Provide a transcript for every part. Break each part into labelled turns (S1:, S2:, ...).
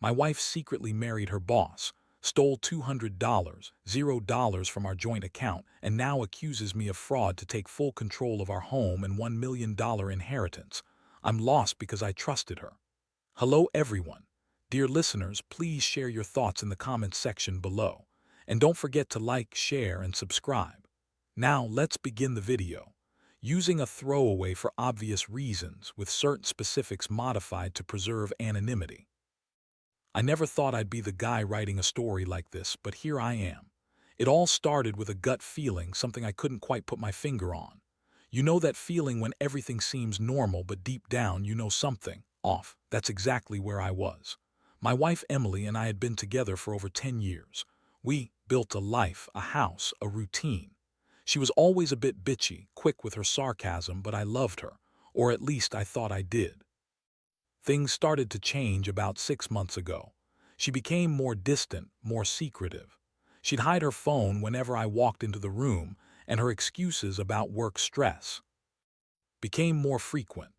S1: My wife secretly married her boss, stole $200, $0 from our joint account, and now accuses me of fraud to take full control of our home and $1 million inheritance. I'm lost because I trusted her. Hello everyone. Dear listeners, please share your thoughts in the comments section below. And don't forget to like, share, and subscribe. Now let's begin the video. Using a throwaway for obvious reasons with certain specifics modified to preserve anonymity. I never thought I'd be the guy writing a story like this, but here I am. It all started with a gut feeling, something I couldn't quite put my finger on. You know that feeling when everything seems normal, but deep down you know something off. That's exactly where I was. My wife Emily and I had been together for over 10 years. We built a life, a house, a routine. She was always a bit bitchy, quick with her sarcasm, but I loved her, or at least I thought I did. Things started to change about 6 months ago. She became more distant, more secretive. She'd hide her phone whenever I walked into the room, and her excuses about work stress became more frequent.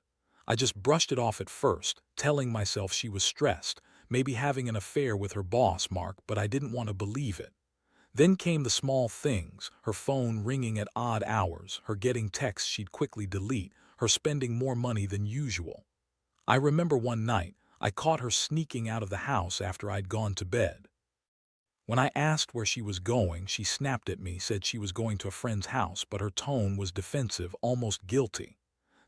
S1: I just brushed it off at first, telling myself she was stressed, maybe having an affair with her boss, Mark, but I didn't want to believe it. Then came the small things, her phone ringing at odd hours, her getting texts she'd quickly delete, her spending more money than usual. I remember one night, I caught her sneaking out of the house after I'd gone to bed. When I asked where she was going, she snapped at me, said she was going to a friend's house, but her tone was defensive, almost guilty.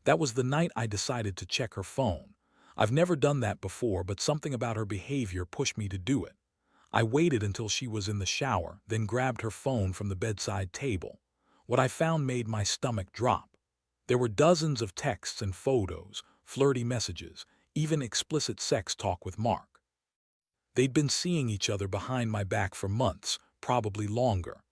S1: That was the night I decided to check her phone. I've never done that before, but something about her behavior pushed me to do it. I waited until she was in the shower, then grabbed her phone from the bedside table. What I found made my stomach drop. There were dozens of texts and photos, flirty messages, even explicit sex talk with Mark. They'd been seeing each other behind my back for months, probably longer.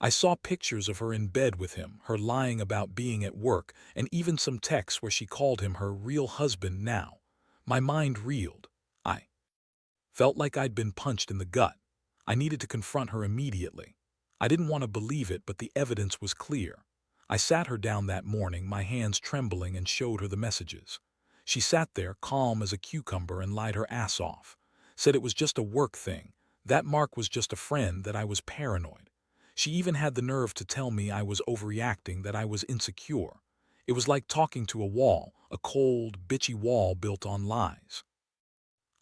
S1: I saw pictures of her in bed with him, her lying about being at work, and even some texts where she called him her real husband now. My mind reeled. I felt like I'd been punched in the gut. I needed to confront her immediately. I didn't want to believe it, but the evidence was clear. I sat her down that morning, my hands trembling, and showed her the messages. She sat there, calm as a cucumber, and lied her ass off. Said it was just a work thing, that Mark was just a friend, that I was paranoid. She even had the nerve to tell me I was overreacting, that I was insecure. It was like talking to a wall, a cold, bitchy wall built on lies.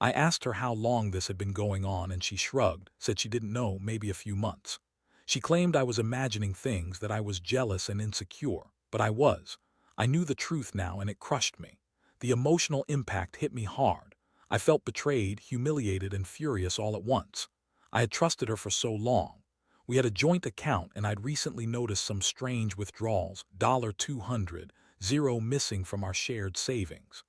S1: I asked her how long this had been going on, and she shrugged, said she didn't know, maybe a few months. She claimed I was imagining things, that I was jealous and insecure, but I was. I knew the truth now, and it crushed me. The emotional impact hit me hard. I felt betrayed, humiliated, and furious all at once. I had trusted her for so long. We had a joint account, and I'd recently noticed some strange withdrawals, $200, zero missing from our shared savings.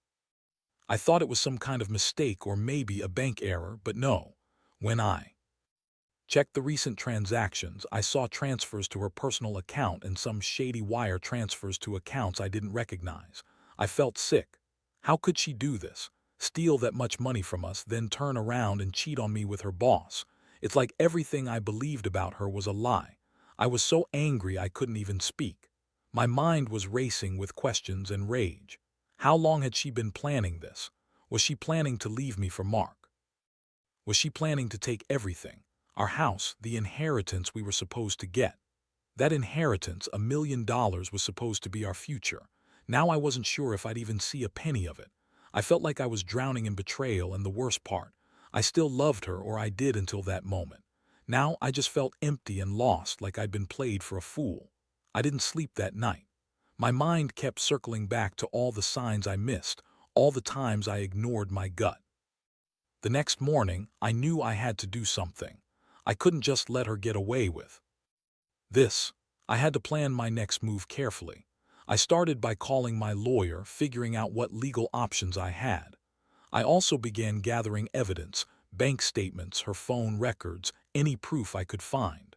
S1: I thought it was some kind of mistake or maybe a bank error, but no. When I checked the recent transactions, I saw transfers to her personal account and some shady wire transfers to accounts I didn't recognize. I felt sick. How could she do this? Steal that much money from us, then turn around and cheat on me with her boss? It's like everything I believed about her was a lie. I was so angry I couldn't even speak. My mind was racing with questions and rage. How long had she been planning this? Was she planning to leave me for Mark? Was she planning to take everything? Our house, the inheritance we were supposed to get. That inheritance, $1 million, was supposed to be our future. Now I wasn't sure if I'd even see a penny of it. I felt like I was drowning in betrayal, and the worst part, I still loved her, or I did until that moment. Now I just felt empty and lost, like I'd been played for a fool. I didn't sleep that night. My mind kept circling back to all the signs I missed, all the times I ignored my gut. The next morning, I knew I had to do something. I couldn't just let her get away with this. I had to plan my next move carefully. I started by calling my lawyer, figuring out what legal options I had. I also began gathering evidence, bank statements, her phone records, any proof I could find.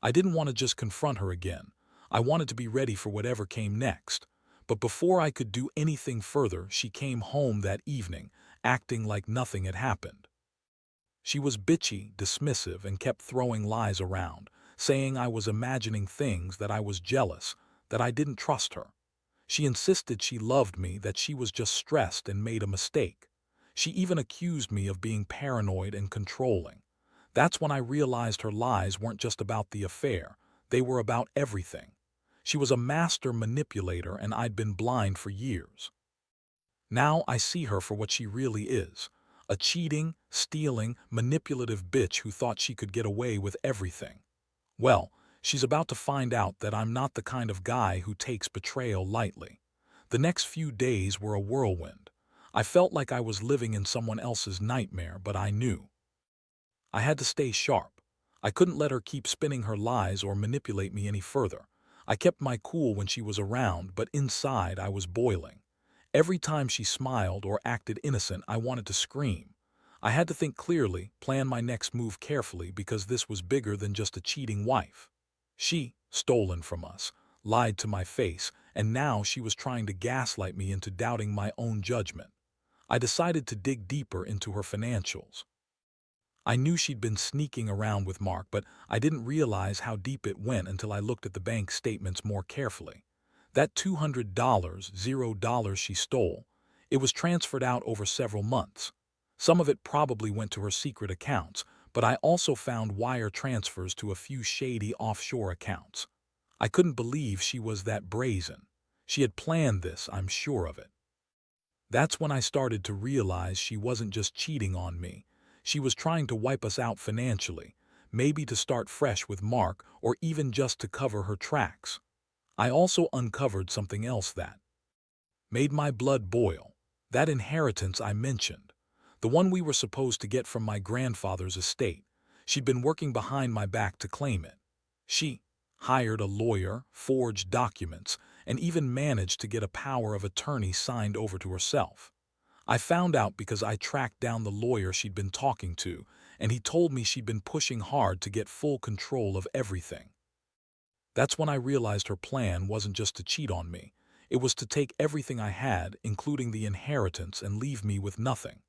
S1: I didn't want to just confront her again. I wanted to be ready for whatever came next. But before I could do anything further, she came home that evening, acting like nothing had happened. She was bitchy, dismissive, and kept throwing lies around, saying I was imagining things, that I was jealous, that I didn't trust her. She insisted she loved me, that she was just stressed and made a mistake. She even accused me of being paranoid and controlling. That's when I realized her lies weren't just about the affair, they were about everything. She was a master manipulator and I'd been blind for years. Now I see her for what she really is, a cheating, stealing, manipulative bitch who thought she could get away with everything. Well, she's about to find out that I'm not the kind of guy who takes betrayal lightly. The next few days were a whirlwind. I felt like I was living in someone else's nightmare, but I knew I had to stay sharp. I couldn't let her keep spinning her lies or manipulate me any further. I kept my cool when she was around, but inside I was boiling. Every time she smiled or acted innocent, I wanted to scream. I had to think clearly, plan my next move carefully because this was bigger than just a cheating wife. She, stolen from us, lied to my face, and now she was trying to gaslight me into doubting my own judgment. I decided to dig deeper into her financials. I knew she'd been sneaking around with Mark, but I didn't realize how deep it went until I looked at the bank statements more carefully. That $200 she stole, it was transferred out over several months. Some of it probably went to her secret accounts, but I also found wire transfers to a few shady offshore accounts. I couldn't believe she was that brazen. She had planned this, I'm sure of it. That's when I started to realize she wasn't just cheating on me. She was trying to wipe us out financially, maybe to start fresh with Mark or even just to cover her tracks. I also uncovered something else that made my blood boil. That inheritance I mentioned, the one we were supposed to get from my grandfather's estate. She'd been working behind my back to claim it. She hired a lawyer, forged documents, and even managed to get a power of attorney signed over to herself. I found out because I tracked down the lawyer she'd been talking to, and he told me she'd been pushing hard to get full control of everything. That's when I realized her plan wasn't just to cheat on me. It was to take everything I had, including the inheritance, and leave me with nothing.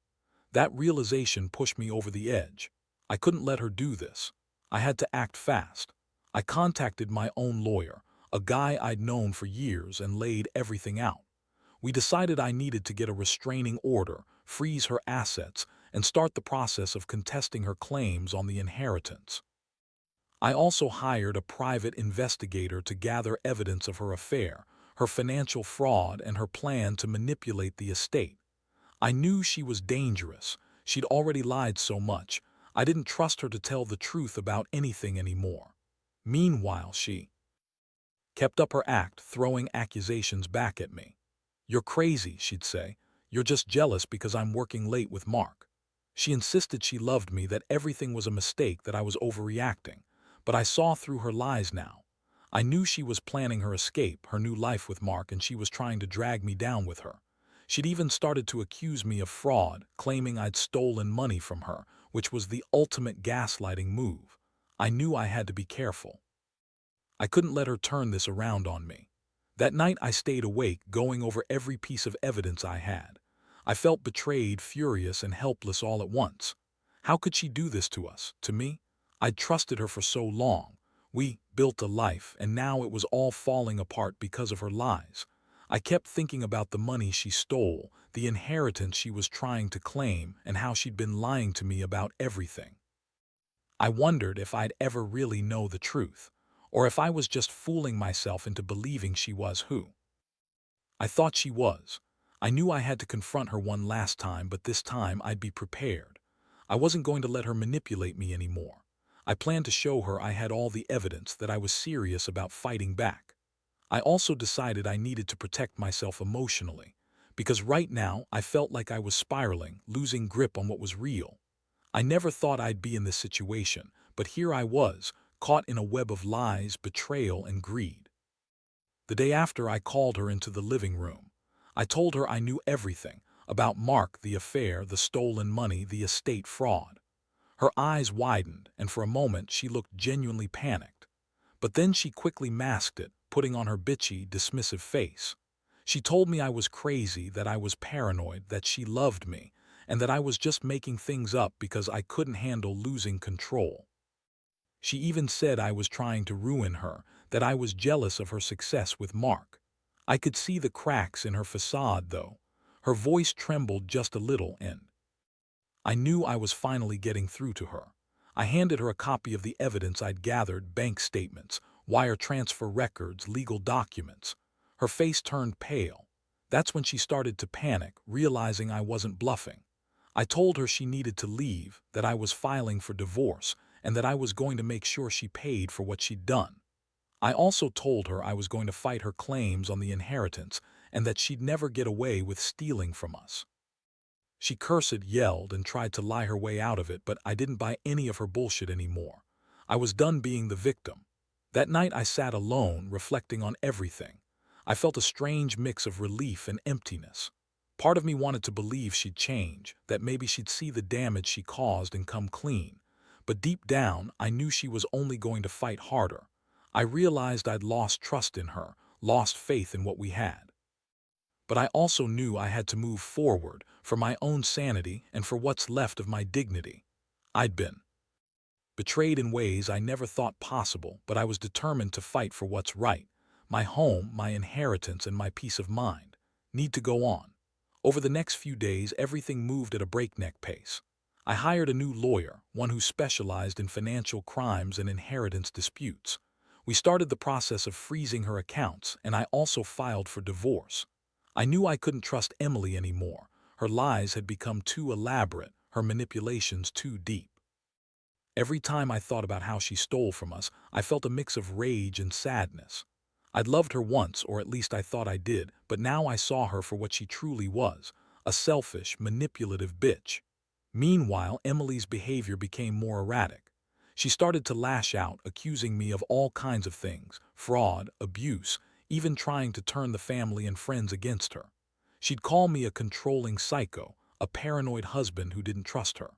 S1: That realization pushed me over the edge. I couldn't let her do this. I had to act fast. I contacted my own lawyer, a guy I'd known for years, and laid everything out. We decided I needed to get a restraining order, freeze her assets, and start the process of contesting her claims on the inheritance. I also hired a private investigator to gather evidence of her affair, her financial fraud, and her plan to manipulate the estate. I knew she was dangerous. She'd already lied so much. I didn't trust her to tell the truth about anything anymore. Meanwhile, she kept up her act, throwing accusations back at me. "You're crazy," she'd say. "You're just jealous because I'm working late with Mark." She insisted she loved me, that everything was a mistake, that I was overreacting. But I saw through her lies now. I knew she was planning her escape, her new life with Mark, and she was trying to drag me down with her. She'd even started to accuse me of fraud, claiming I'd stolen money from her, which was the ultimate gaslighting move. I knew I had to be careful. I couldn't let her turn this around on me. That night I stayed awake, going over every piece of evidence I had. I felt betrayed, furious, and helpless all at once. How could she do this to us, to me? I'd trusted her for so long. We built a life, and now it was all falling apart because of her lies. I kept thinking about the money she stole, the inheritance she was trying to claim, and how she'd been lying to me about everything. I wondered if I'd ever really know the truth, or if I was just fooling myself into believing she was who I thought she was. I knew I had to confront her one last time, but this time I'd be prepared. I wasn't going to let her manipulate me anymore. I planned to show her I had all the evidence, that I was serious about fighting back. I also decided I needed to protect myself emotionally, because right now I felt like I was spiraling, losing grip on what was real. I never thought I'd be in this situation, but here I was, caught in a web of lies, betrayal, and greed. The day after, I called her into the living room. I told her I knew everything about Mark, the affair, the stolen money, the estate fraud. Her eyes widened, and for a moment she looked genuinely panicked. But then she quickly masked it, putting on her bitchy, dismissive face. She told me I was crazy, that I was paranoid, that she loved me, and that I was just making things up because I couldn't handle losing control. She even said I was trying to ruin her, that I was jealous of her success with Mark. I could see the cracks in her facade, though. Her voice trembled just a little, and I knew I was finally getting through to her. I handed her a copy of the evidence I'd gathered: bank statements, wire transfer records, legal documents. Her face turned pale. That's when she started to panic, realizing I wasn't bluffing. I told her she needed to leave, that I was filing for divorce, and that I was going to make sure she paid for what she'd done. I also told her I was going to fight her claims on the inheritance and that she'd never get away with stealing from us. She cursed, yelled, and tried to lie her way out of it, but I didn't buy any of her bullshit anymore. I was done being the victim. That night I sat alone, reflecting on everything. I felt a strange mix of relief and emptiness. Part of me wanted to believe she'd change, that maybe she'd see the damage she caused and come clean. But deep down, I knew she was only going to fight harder. I realized I'd lost trust in her, lost faith in what we had. But I also knew I had to move forward, for my own sanity and for what's left of my dignity. I'd been betrayed in ways I never thought possible, but I was determined to fight for what's right. My home, my inheritance, and my peace of mind need to go on. Over the next few days, everything moved at a breakneck pace. I hired a new lawyer, one who specialized in financial crimes and inheritance disputes. We started the process of freezing her accounts, and I also filed for divorce. I knew I couldn't trust Emily anymore. Her lies had become too elaborate, her manipulations too deep. Every time I thought about how she stole from us, I felt a mix of rage and sadness. I'd loved her once, or at least I thought I did, but now I saw her for what she truly was: a selfish, manipulative bitch. Meanwhile, Emily's behavior became more erratic. She started to lash out, accusing me of all kinds of things: fraud, abuse, even trying to turn the family and friends against her. She'd call me a controlling psycho, a paranoid husband who didn't trust her.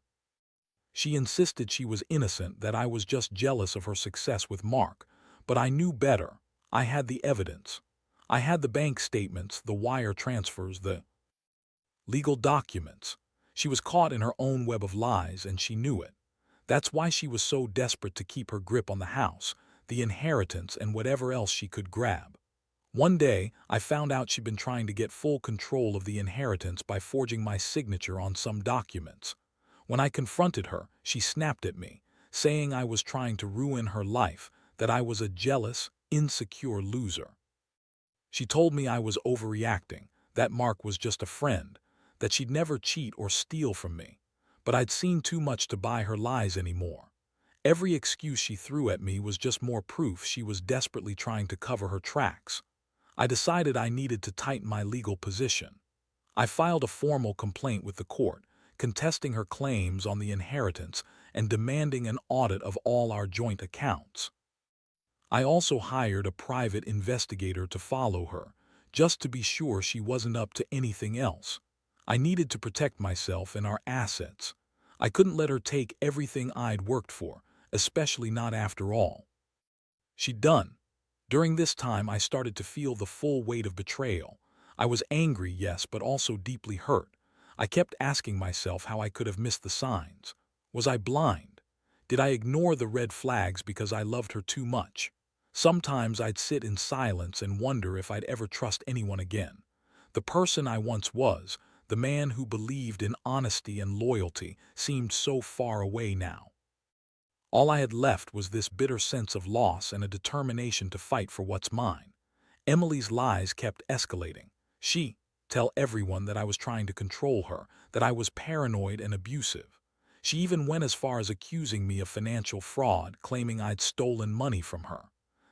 S1: She insisted she was innocent, that I was just jealous of her success with Mark. But I knew better. I had the evidence. I had the bank statements, the wire transfers, the legal documents. She was caught in her own web of lies, and she knew it. That's why she was so desperate to keep her grip on the house, the inheritance, and whatever else she could grab. One day, I found out she'd been trying to get full control of the inheritance by forging my signature on some documents. When I confronted her, she snapped at me, saying I was trying to ruin her life, that I was a jealous, insecure loser. She told me I was overreacting, that Mark was just a friend, that she'd never cheat or steal from me. But I'd seen too much to buy her lies anymore. Every excuse she threw at me was just more proof she was desperately trying to cover her tracks. I decided I needed to tighten my legal position. I filed a formal complaint with the court, contesting her claims on the inheritance and demanding an audit of all our joint accounts. I also hired a private investigator to follow her, just to be sure she wasn't up to anything else. I needed to protect myself and our assets. I couldn't let her take everything I'd worked for, especially not after all she'd done. During this time, I started to feel the full weight of betrayal. I was angry, yes, but also deeply hurt. I kept asking myself how I could have missed the signs. Was I blind? Did I ignore the red flags because I loved her too much? Sometimes I'd sit in silence and wonder if I'd ever trust anyone again. The person I once was, the man who believed in honesty and loyalty, seemed so far away now. All I had left was this bitter sense of loss and a determination to fight for what's mine. Emily's lies kept escalating. She'd tell everyone that I was trying to control her, that I was paranoid and abusive. She even went as far as accusing me of financial fraud, claiming I'd stolen money from her.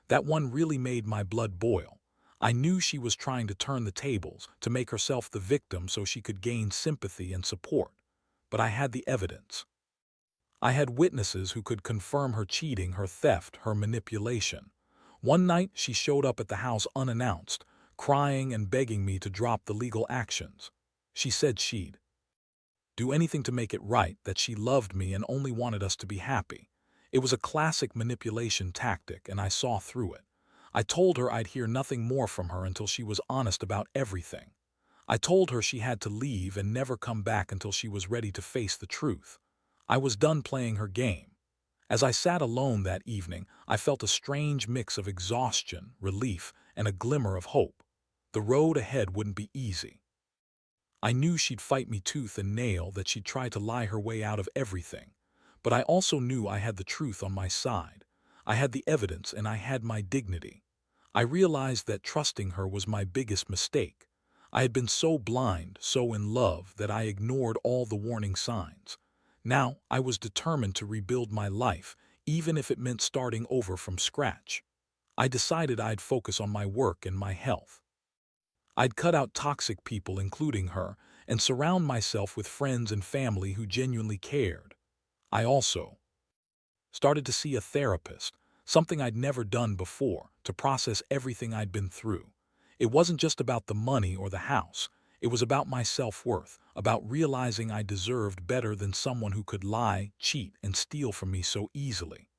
S1: That one really made my blood boil. I knew she was trying to turn the tables, to make herself the victim so she could gain sympathy and support. But I had the evidence. I had witnesses who could confirm her cheating, her theft, her manipulation. One night, she showed up at the house unannounced, crying and begging me to drop the legal actions. She said she'd do anything to make it right, that she loved me and only wanted us to be happy. It was a classic manipulation tactic, and I saw through it. I told her I'd hear nothing more from her until she was honest about everything. I told her she had to leave and never come back until she was ready to face the truth. I was done playing her game. As I sat alone that evening, I felt a strange mix of exhaustion, relief, and a glimmer of hope. The road ahead wouldn't be easy. I knew she'd fight me tooth and nail, that she'd try to lie her way out of everything. But I also knew I had the truth on my side. I had the evidence and I had my dignity. I realized that trusting her was my biggest mistake. I had been so blind, so in love, that I ignored all the warning signs. Now I was determined to rebuild my life, even if it meant starting over from scratch. I decided I'd focus on my work and my health. I'd cut out toxic people, including her, and surround myself with friends and family who genuinely cared. I also started to see a therapist, something I'd never done before, to process everything I'd been through. It wasn't just about the money or the house. It was about my self-worth, about realizing I deserved better than someone who could lie, cheat, and steal from me so easily.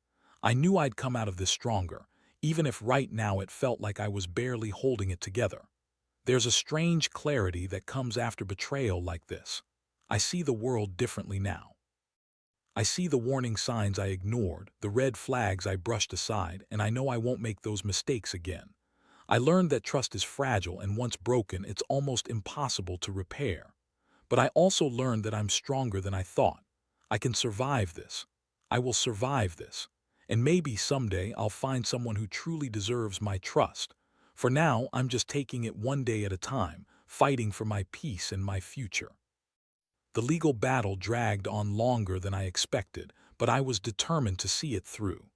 S1: I knew I'd come out of this stronger, even if right now it felt like I was barely holding it together. There's a strange clarity that comes after betrayal like this. I see the world differently now. I see the warning signs I ignored, the red flags I brushed aside, and I know I won't make those mistakes again. I learned that trust is fragile, and once broken, it's almost impossible to repair. But I also learned that I'm stronger than I thought. I can survive this. I will survive this. And maybe someday I'll find someone who truly deserves my trust. For now, I'm just taking it one day at a time, fighting for my peace and my future. The legal battle dragged on longer than I expected, but I was determined to see it through.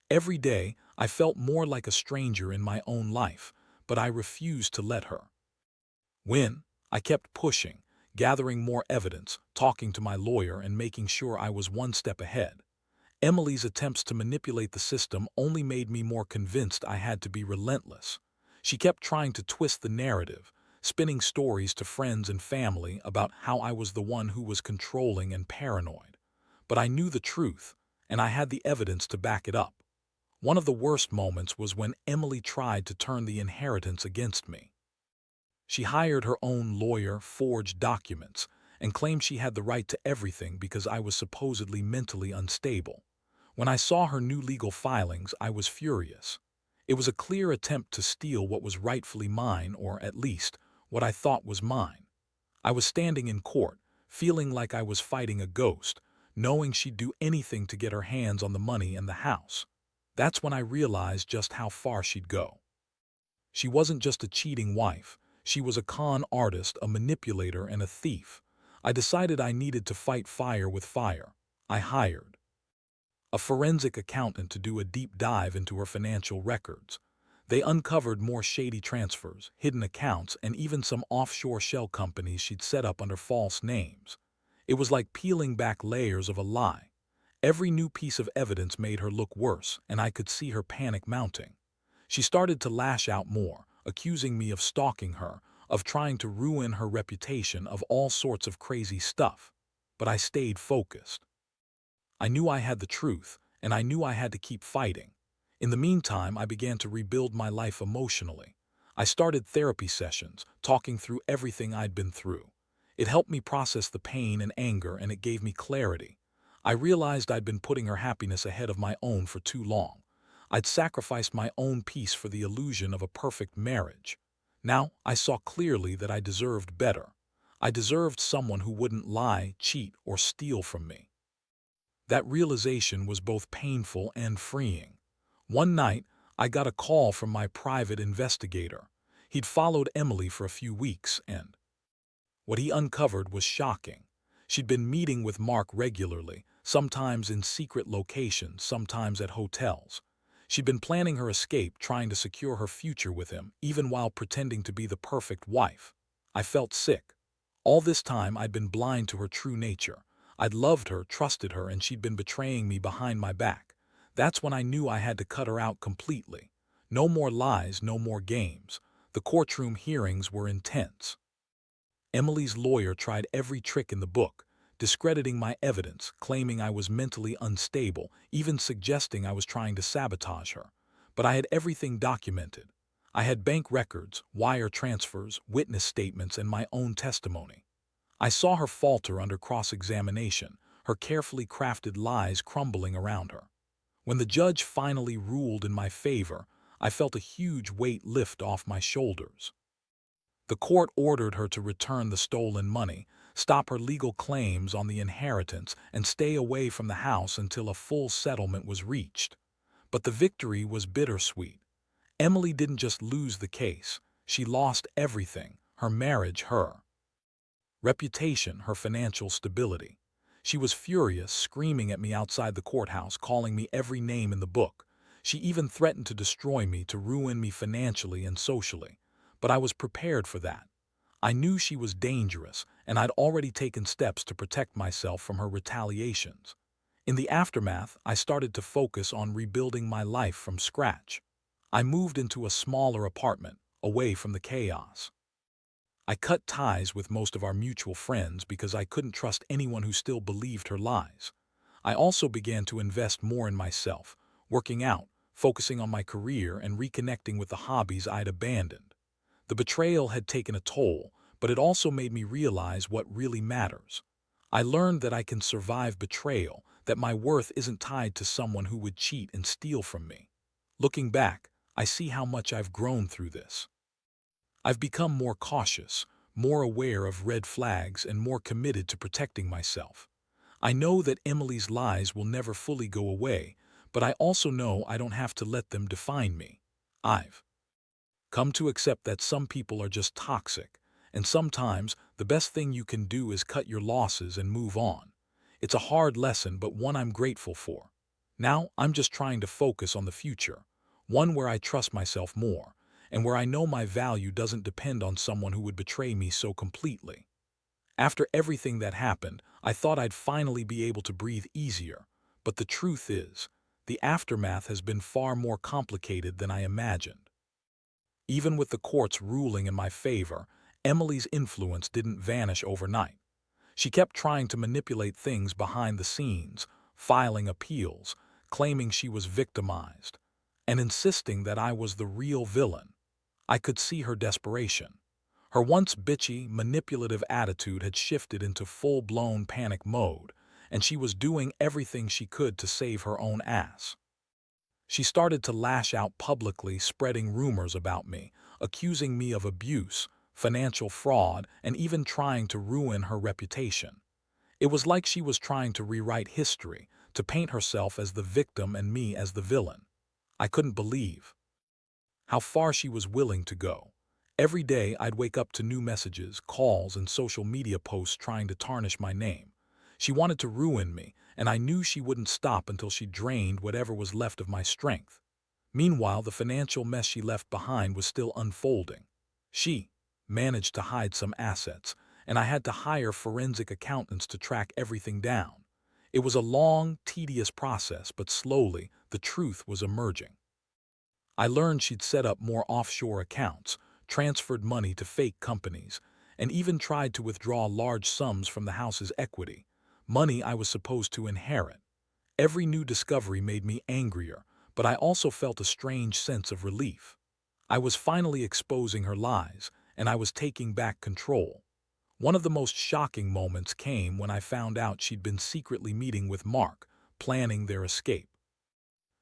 S1: Every day, I felt more like a stranger in my own life, but I refused to let her win. I kept pushing, gathering more evidence, talking to my lawyer, and making sure I was one step ahead. Emily's attempts to manipulate the system only made me more convinced I had to be relentless. She kept trying to twist the narrative, spinning stories to friends and family about how I was the one who was controlling and paranoid. But I knew the truth, and I had the evidence to back it up. One of the worst moments was when Emily tried to turn the inheritance against me. She hired her own lawyer, forged documents, and claimed she had the right to everything because I was supposedly mentally unstable. When I saw her new legal filings, I was furious. It was a clear attempt to steal what was rightfully mine, or at least, what I thought was mine. I was standing in court, feeling like I was fighting a ghost, knowing she'd do anything to get her hands on the money and the house. That's when I realized just how far she'd go. She wasn't just a cheating wife. She was a con artist, a manipulator, and a thief. I decided I needed to fight fire with fire. I hired a forensic accountant to do a deep dive into her financial records. They uncovered more shady transfers, hidden accounts, and even some offshore shell companies she'd set up under false names. It was like peeling back layers of a lie. Every new piece of evidence made her look worse, and I could see her panic mounting. She started to lash out more, accusing me of stalking her, of trying to ruin her reputation, of all sorts of crazy stuff. But I stayed focused. I knew I had the truth, and I knew I had to keep fighting. In the meantime, I began to rebuild my life emotionally. I started therapy sessions, talking through everything I'd been through. It helped me process the pain and anger, and it gave me clarity. I realized I'd been putting her happiness ahead of my own for too long. I'd sacrificed my own peace for the illusion of a perfect marriage. Now I saw clearly that I deserved better. I deserved someone who wouldn't lie, cheat, or steal from me. That realization was both painful and freeing. One night, I got a call from my private investigator. He'd followed Emily for a few weeks, and what he uncovered was shocking. She'd been meeting with Mark regularly, sometimes in secret locations, sometimes at hotels. She'd been planning her escape, trying to secure her future with him, even while pretending to be the perfect wife. I felt sick. All this time, I'd been blind to her true nature. I'd loved her, trusted her, and she'd been betraying me behind my back. That's when I knew I had to cut her out completely. No more lies, no more games. The courtroom hearings were intense. Emily's lawyer tried every trick in the book, discrediting my evidence, claiming I was mentally unstable, even suggesting I was trying to sabotage her. But I had everything documented. I had bank records, wire transfers, witness statements, and my own testimony. I saw her falter under cross-examination, her carefully crafted lies crumbling around her. When the judge finally ruled in my favor, I felt a huge weight lift off my shoulders. The court ordered her to return the stolen money, stop her legal claims on the inheritance, and stay away from the house until a full settlement was reached. But the victory was bittersweet. Emily didn't just lose the case. She lost everything: her marriage, her reputation, her financial stability. She was furious, screaming at me outside the courthouse, calling me every name in the book. She even threatened to destroy me, to ruin me financially and socially. But I was prepared for that. I knew she was dangerous, and I'd already taken steps to protect myself from her retaliations. In the aftermath, I started to focus on rebuilding my life from scratch. I moved into a smaller apartment, away from the chaos. I cut ties with most of our mutual friends because I couldn't trust anyone who still believed her lies. I also began to invest more in myself, working out, focusing on my career, and reconnecting with the hobbies I'd abandoned. The betrayal had taken a toll, but it also made me realize what really matters. I learned that I can survive betrayal, that my worth isn't tied to someone who would cheat and steal from me. Looking back, I see how much I've grown through this. I've become more cautious, more aware of red flags, and more committed to protecting myself. I know that Emily's lies will never fully go away, but I also know I don't have to let them define me. I've come to accept that some people are just toxic, and sometimes the best thing you can do is cut your losses and move on. It's a hard lesson, but one I'm grateful for. Now I'm just trying to focus on the future, one where I trust myself more, and where I know my value doesn't depend on someone who would betray me so completely. After everything that happened, I thought I'd finally be able to breathe easier, but the truth is, the aftermath has been far more complicated than I imagined. Even with the courts ruling in my favor, Emily's influence didn't vanish overnight. She kept trying to manipulate things behind the scenes, filing appeals, claiming she was victimized, and insisting that I was the real villain. I could see her desperation. Her once bitchy, manipulative attitude had shifted into full-blown panic mode, and she was doing everything she could to save her own ass. She started to lash out publicly, spreading rumors about me, accusing me of abuse, financial fraud, and even trying to ruin her reputation. It was like she was trying to rewrite history, to paint herself as the victim and me as the villain. I couldn't believe how far she was willing to go. Every day I'd wake up to new messages, calls, and social media posts trying to tarnish my name. She wanted to ruin me, and I knew she wouldn't stop until she drained whatever was left of my strength. Meanwhile, the financial mess she left behind was still unfolding. She managed to hide some assets, and I had to hire forensic accountants to track everything down. It was a long, tedious process, but slowly the truth was emerging. I learned she'd set up more offshore accounts, transferred money to fake companies, and even tried to withdraw large sums from the house's equity, money I was supposed to inherit. Every new discovery made me angrier, but I also felt a strange sense of relief. I was finally exposing her lies, and I was taking back control. One of the most shocking moments came when I found out she'd been secretly meeting with Mark, planning their escape.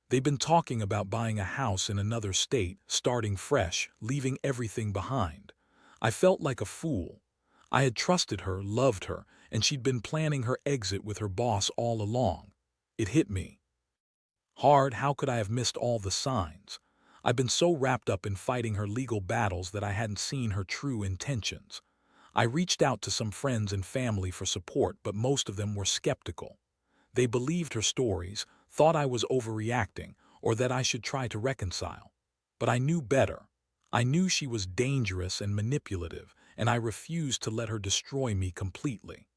S1: They'd been talking about buying a house in another state, starting fresh, leaving everything behind. I felt like a fool. I had trusted her, loved her, and she'd been planning her exit with her boss all along. It hit me hard. How could I have missed all the signs? I'd been so wrapped up in fighting her legal battles that I hadn't seen her true intentions. I reached out to some friends and family for support, but most of them were skeptical. They believed her stories, thought I was overreacting, or that I should try to reconcile. But I knew better. I knew she was dangerous and manipulative, and I refused to let her destroy me completely.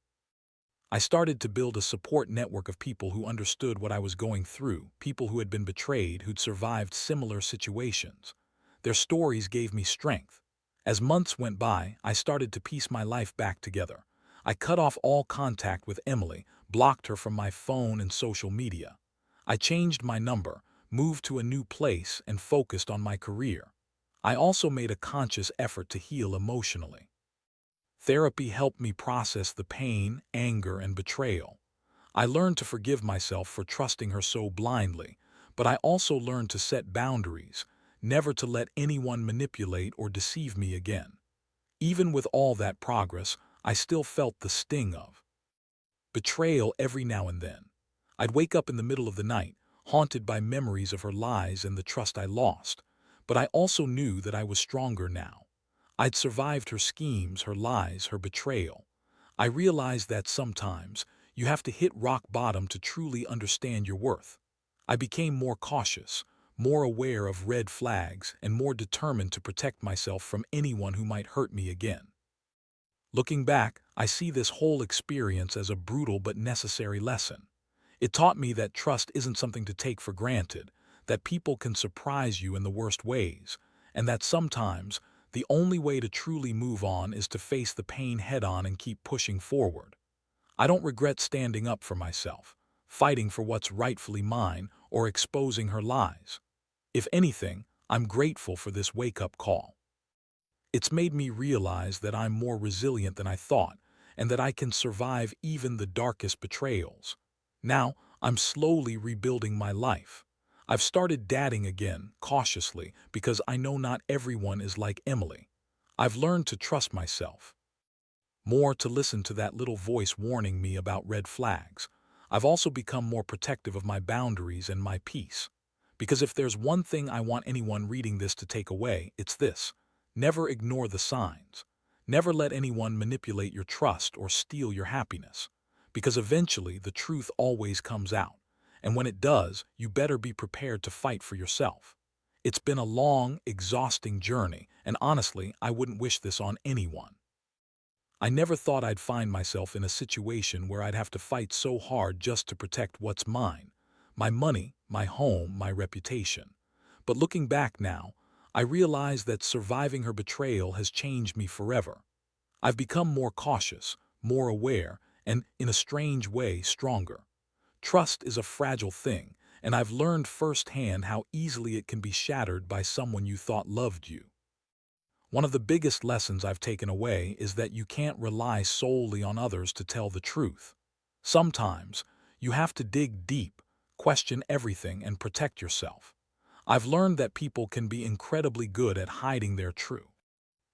S1: I started to build a support network of people who understood what I was going through, people who had been betrayed, who'd survived similar situations. Their stories gave me strength. As months went by, I started to piece my life back together. I cut off all contact with Emily, blocked her from my phone and social media. I changed my number, moved to a new place, and focused on my career. I also made a conscious effort to heal emotionally. Therapy helped me process the pain, anger, and betrayal. I learned to forgive myself for trusting her so blindly, but I also learned to set boundaries, never to let anyone manipulate or deceive me again. Even with all that progress, I still felt the sting of betrayal every now and then. I'd wake up in the middle of the night, haunted by memories of her lies and the trust I lost. But I also knew that I was stronger now. I'd survived her schemes, her lies, her betrayal. I realized that sometimes you have to hit rock bottom to truly understand your worth. I became more cautious, more aware of red flags, and more determined to protect myself from anyone who might hurt me again. Looking back, I see this whole experience as a brutal but necessary lesson. It taught me that trust isn't something to take for granted, that people can surprise you in the worst ways, and that sometimes the only way to truly move on is to face the pain head-on and keep pushing forward. I don't regret standing up for myself, fighting for what's rightfully mine, or exposing her lies. If anything, I'm grateful for this wake-up call. It's made me realize that I'm more resilient than I thought, and that I can survive even the darkest betrayals. Now, I'm slowly rebuilding my life. I've started dating again, cautiously, because I know not everyone is like Emily. I've learned to trust myself more, to listen to that little voice warning me about red flags. I've also become more protective of my boundaries and my peace. Because if there's one thing I want anyone reading this to take away, it's this: never ignore the signs. Never let anyone manipulate your trust or steal your happiness. Because eventually the truth always comes out. And when it does, you better be prepared to fight for yourself. It's been a long, exhausting journey, and honestly, I wouldn't wish this on anyone. I never thought I'd find myself in a situation where I'd have to fight so hard just to protect what's mine: my money, my home, my reputation. But looking back now, I realize that surviving her betrayal has changed me forever. I've become more cautious, more aware, and, in a strange way, stronger. Trust is a fragile thing, and I've learned firsthand how easily it can be shattered by someone you thought loved you. One of the biggest lessons I've taken away is that you can't rely solely on others to tell the truth. Sometimes, you have to dig deep, question everything, and protect yourself. I've learned that people can be incredibly good at hiding their true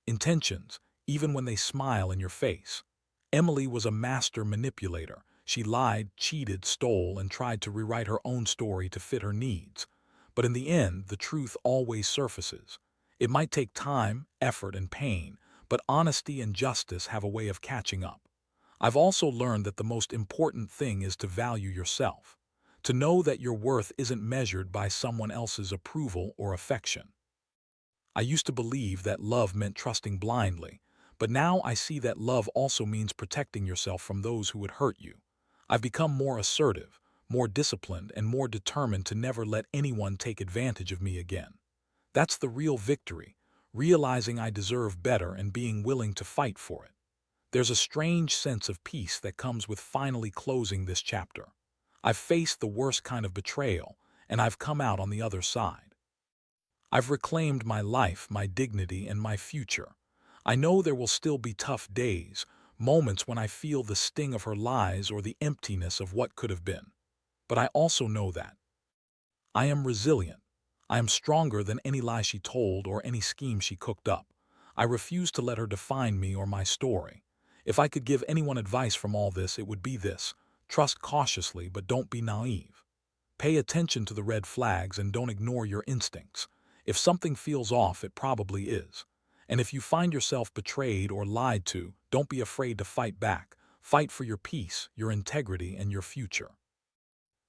S1: intentions, even when they smile in your face. Emily was a master manipulator. She lied, cheated, stole, and tried to rewrite her own story to fit her needs. But in the end, the truth always surfaces. It might take time, effort, and pain, but honesty and justice have a way of catching up. I've also learned that the most important thing is to value yourself, to know that your worth isn't measured by someone else's approval or affection. I used to believe that love meant trusting blindly, but now I see that love also means protecting yourself from those who would hurt you. I've become more assertive, more disciplined, and more determined to never let anyone take advantage of me again. That's the real victory: realizing I deserve better and being willing to fight for it. There's a strange sense of peace that comes with finally closing this chapter. I've faced the worst kind of betrayal, and I've come out on the other side. I've reclaimed my life, my dignity, and my future. I know there will still be tough days, moments when I feel the sting of her lies or the emptiness of what could have been. But I also know that I am resilient. I am stronger than any lie she told or any scheme she cooked up. I refuse to let her define me or my story. If I could give anyone advice from all this, it would be this: trust cautiously, but don't be naive. Pay attention to the red flags and don't ignore your instincts. If something feels off, it probably is. And if you find yourself betrayed or lied to, don't be afraid to fight back. Fight for your peace, your integrity, and your future.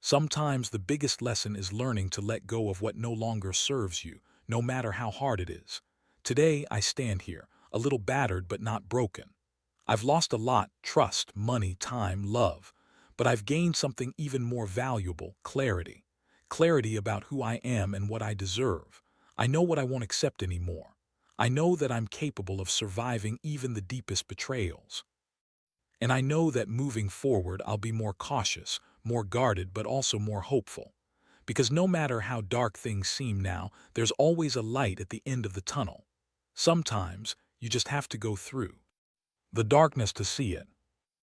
S1: Sometimes the biggest lesson is learning to let go of what no longer serves you, no matter how hard it is. Today, I stand here, a little battered but not broken. I've lost a lot: trust, money, time, love. But I've gained something even more valuable: clarity. Clarity about who I am and what I deserve. I know what I won't accept anymore. I know that I'm capable of surviving even the deepest betrayals. And I know that moving forward, I'll be more cautious, more guarded, but also more hopeful. Because no matter how dark things seem now, there's always a light at the end of the tunnel. Sometimes, you just have to go through the darkness to see it.